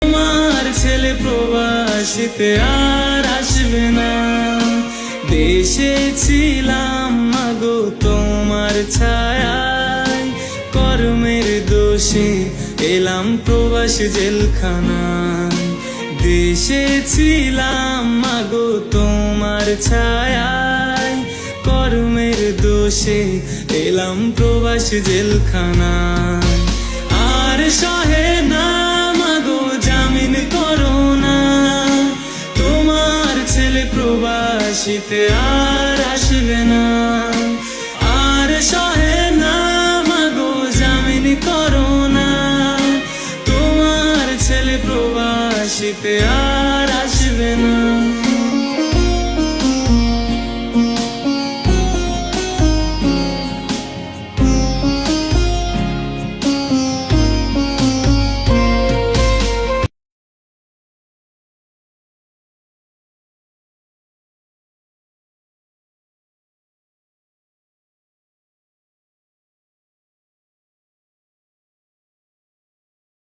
তোমার ছেলে প্রবাসীতে আর আসবে না। দেশে ছিলাম মাগো তোমার ছায়ায়, কর্মের দোষে এলাম প্রবাসী জেলখানায়। দেশে ছিলাম মাগো তোমার ছায়ায়, কর্মের দোষে এলাম প্রবাসী জেলখানায়। আর সহে না মাগো জামিন করো না, তোমার ছেলে প্রবাসীতে আর আসবে না। আর সহে না মাগো জামিন করো না, তোমার ছেলে প্রবাসীতে আর আসবে না।